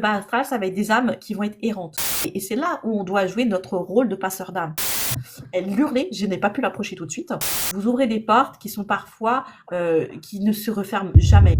Le bas astral, ça va être des âmes qui vont être errantes. Et c'est là où on doit jouer notre rôle de passeur d'âme. Elle hurlait, je n'ai pas pu l'approcher tout de suite. Vous ouvrez des portes qui sont parfois, qui ne se referment jamais.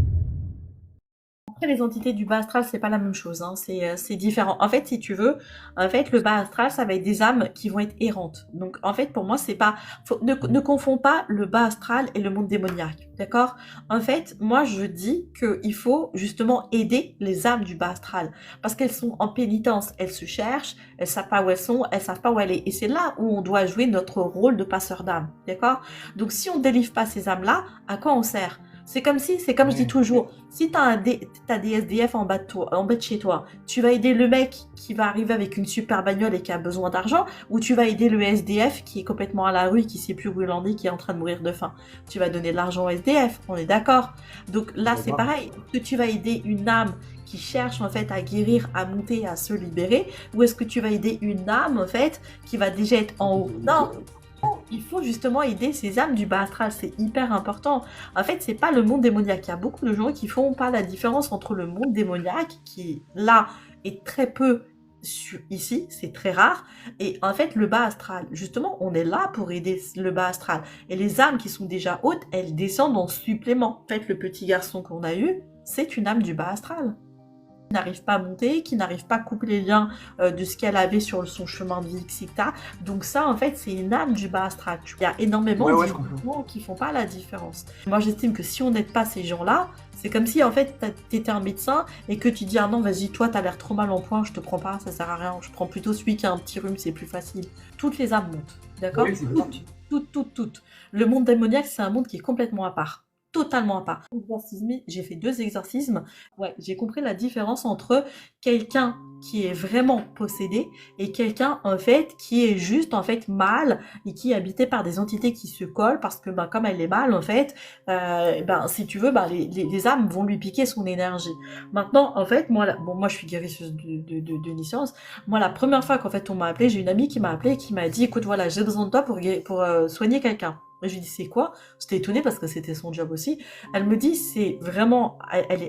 Après, les entités du bas astral, c'est pas la même chose, hein. C'est différent. En fait, si tu veux, en fait, le bas astral, ça va être des âmes qui vont être errantes. Donc, en fait, pour moi, c'est pas, ne confonds pas le bas astral et le monde démoniaque. D'accord? En fait, moi, je dis qu'il faut justement aider les âmes du bas astral. Parce qu'elles sont en pénitence, elles se cherchent, elles savent pas où elles sont, elles savent pas où aller. Et c'est là où on doit jouer notre rôle de passeur d'âme. D'accord? Donc, si on délivre pas ces âmes-là, à quoi on sert? C'est comme je dis toujours, si t'as des SDF en bas de chez toi, tu vas aider le mec qui va arriver avec une super bagnole et qui a besoin d'argent, ou tu vas aider le SDF qui est complètement à la rue, qui sait plus où il en est, qui est en train de mourir de faim. Tu vas donner de l'argent au SDF, on est d'accord. Donc là, c'est pareil. Est-ce que tu vas aider une âme qui cherche en fait à guérir, à monter, à se libérer, ou est-ce que tu vas aider une âme en fait qui va déjà être en haut? Non. Il faut justement aider ces âmes du bas astral, c'est hyper important. En fait, c'est pas le monde démoniaque. Il y a beaucoup de gens qui font pas la différence entre le monde démoniaque, qui là est très peu ici, c'est très rare, et en fait le bas astral. Justement, on est là pour aider le bas astral. Et les âmes qui sont déjà hautes, elles descendent en supplément. En fait, le petit garçon qu'on a eu, c'est une âme du bas astral. N'arrive pas à monter, qui n'arrive pas à couper les liens de ce qu'elle avait sur son chemin de vie, etc. Donc ça, en fait, c'est une âme du bas astral. Il y a énormément de gens qui font pas la différence. Moi, j'estime que si on n'aide pas ces gens-là, c'est comme si, en fait, t'étais un médecin et que tu dis « Ah non, vas-y, toi, t'as l'air trop mal en point, je te prends pas, ça sert à rien. Je prends plutôt celui qui a un petit rhume, c'est plus facile. » Toutes les âmes montent, d'accord? Oui, toutes. Le monde démoniaque, c'est un monde qui est complètement à part. Totalement à part. J'ai fait 2 exorcismes. Ouais, j'ai compris la différence entre quelqu'un qui est vraiment possédé et quelqu'un en fait qui est juste en fait mal et qui est habité par des entités qui se collent parce que comme elle est mal en fait, si tu veux, les âmes vont lui piquer son énergie. Maintenant en fait moi je suis guérisseuse de naissance. Moi la première fois qu'en fait on m'a appelé, j'ai une amie qui m'a appelé et qui m'a dit écoute voilà j'ai besoin de toi pour soigner quelqu'un. Je lui dis c'est quoi? J'étais étonnée parce que c'était son job aussi. Elle me dit c'est vraiment, elle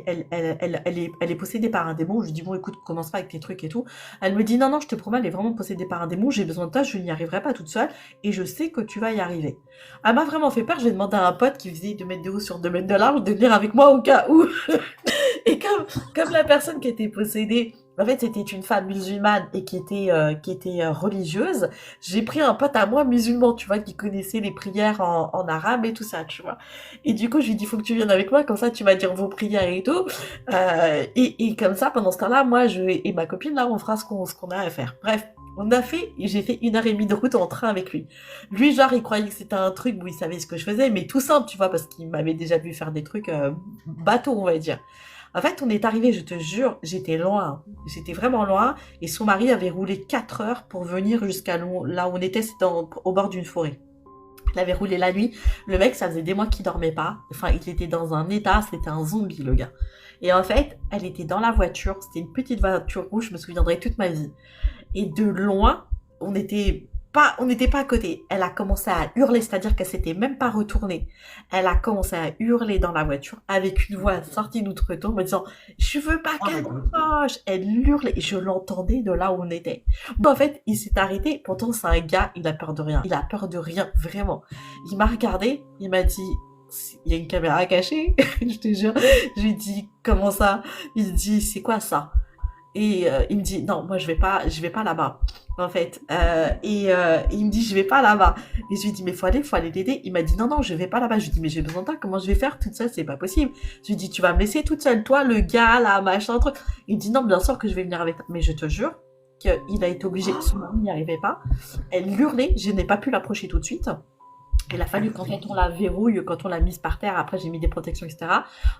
est possédée par un démon. Je lui dis bon écoute commence pas avec tes trucs et tout. Elle me dit non je te promets elle est vraiment possédée par un démon. J'ai besoin de toi, je n'y arriverai pas toute seule et je sais que tu vas y arriver. Elle m'a vraiment fait peur. J'ai demandé à un pote qui faisait 2 mètres de haut sur 2 mètres de large de venir avec moi au cas où. Et comme la personne qui était possédée, en fait, c'était une femme musulmane et qui était religieuse, j'ai pris un pote à moi musulman, tu vois, qui connaissait les prières en arabe et tout ça, tu vois. Et du coup, je lui dis, faut que tu viennes avec moi, comme ça, tu vas dire vos prières et tout. Et comme ça, pendant ce temps-là, moi, et ma copine, là, on fera ce qu'on a à faire. Bref. J'ai fait 1h30 de route en train avec lui. Lui, genre, il croyait que c'était un truc où il savait ce que je faisais, mais tout simple, tu vois, parce qu'il m'avait déjà vu faire des trucs bateaux, on va dire. En fait, on est arrivé, je te jure, j'étais loin. J'étais vraiment loin. Et son mari avait roulé 4 heures pour venir jusqu'à là où on était, c'était au bord d'une forêt. Il avait roulé la nuit. Le mec, ça faisait des mois qu'il dormait pas. Enfin, il était dans un état, c'était un zombie, le gars. Et en fait, elle était dans la voiture. C'était une petite voiture rouge, je me souviendrai toute ma vie. Et de loin, on n'était pas à côté. Elle a commencé à hurler, c'est-à-dire qu'elle s'était même pas retournée. Elle a commencé à hurler dans la voiture avec une voix sortie d'outre-tombe en disant « Je veux pas qu'elle proche !» Elle hurlait et je l'entendais de là où on était. Bon, en fait, il s'est arrêté. Pourtant, c'est un gars, il a peur de rien. Il a peur de rien, vraiment. Il m'a regardé, il m'a dit « Il y a une caméra cachée ?» Je te jure. Je lui ai dit « Comment ça ?» Il dit « C'est quoi ça ?» Et il me dit non moi je vais pas là-bas en fait il me dit je vais pas là-bas et je lui dis mais faut aller l'aider. Il m'a dit non je vais pas là-bas. Je lui dis mais j'ai besoin de toi, comment je vais faire toute seule, c'est pas possible. Je lui dis tu vas me laisser toute seule, toi le gars là machin truc. Il me dit non bien sûr que je vais venir avec toi, mais je te jure qu'il a été obligé, son mari n'y arrivait pas. Elle hurlait, je n'ai pas pu l'approcher tout de suite. Il a fallu qu'en fait on la verrouille, quand on l'a mise par terre, après j'ai mis des protections etc.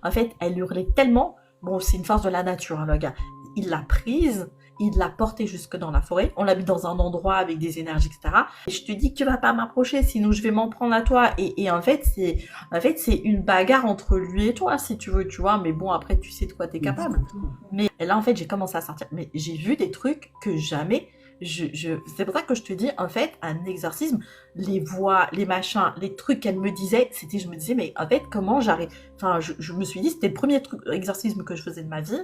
En fait elle hurlait tellement, bon c'est une force de la nature hein, le gars. Il l'a prise, il l'a portée jusque dans la forêt, on l'a mis dans un endroit avec des énergies, etc. Et je te dis que tu vas pas m'approcher, sinon je vais m'en prendre à toi. Et en fait, c'est une bagarre entre lui et toi, si tu veux, tu vois. Mais bon, après, tu sais de quoi t'es capable. Mais là, en fait, j'ai commencé à sortir. Mais j'ai vu des trucs que jamais C'est pour ça que je te dis, en fait, un exorcisme, les voix, les machins, les trucs qu'elle me disait, je me disais, mais en fait, comment j'arrive, enfin, je me suis dit, c'était le premier exorcisme que je faisais de ma vie,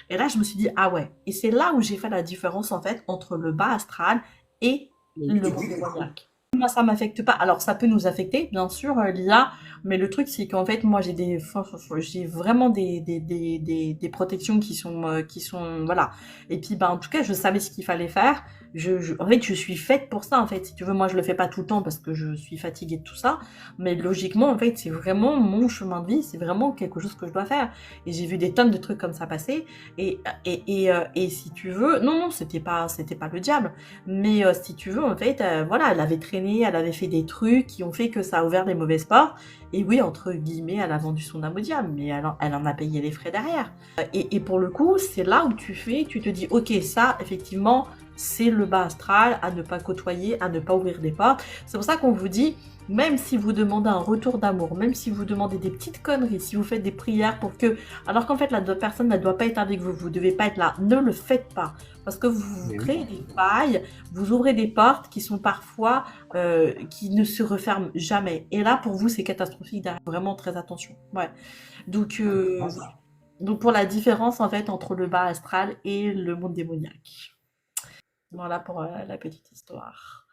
et là, je me suis dit, ah ouais, et c'est là où j'ai fait la différence, en fait, entre le bas astral et le monde démoniaque. Moi, ça m'affecte pas. Alors, ça peut nous affecter, bien sûr, l'IA, mais le truc, c'est qu'en fait, moi, j'ai vraiment des protections qui sont, voilà. Et puis, ben, en tout cas, je savais ce qu'il fallait faire. En fait, je suis faite pour ça, en fait. Si tu veux, moi, je le fais pas tout le temps parce que je suis fatiguée de tout ça. Mais logiquement, en fait, c'est vraiment mon chemin de vie. C'est vraiment quelque chose que je dois faire. Et j'ai vu des tonnes de trucs comme ça passer. Et si tu veux, non, c'était pas le diable. Mais si tu veux, en fait, voilà, elle avait traîné, elle avait fait des trucs qui ont fait que ça a ouvert les mauvaises portes. Et oui, entre guillemets, elle a vendu son âme au diable, mais elle en a payé les frais derrière. Et pour le coup, c'est là où tu te dis, ok, ça, effectivement, c'est le bas astral à ne pas côtoyer, à ne pas ouvrir des portes. C'est pour ça qu'on vous dit, même si vous demandez un retour d'amour, même si vous demandez des petites conneries, si vous faites des prières pour que, alors qu'en fait la personne ne doit pas être avec vous, vous devez pas être là, ne le faites pas, parce que vous Mais oui. créez des failles, vous ouvrez des portes qui sont parfois qui ne se referment jamais. Et là pour vous c'est catastrophique, derrière. Vraiment très attention. Ouais. Donc Complètement ça. donc pour la différence en fait entre le bas astral et le monde démoniaque. Voilà pour la petite histoire.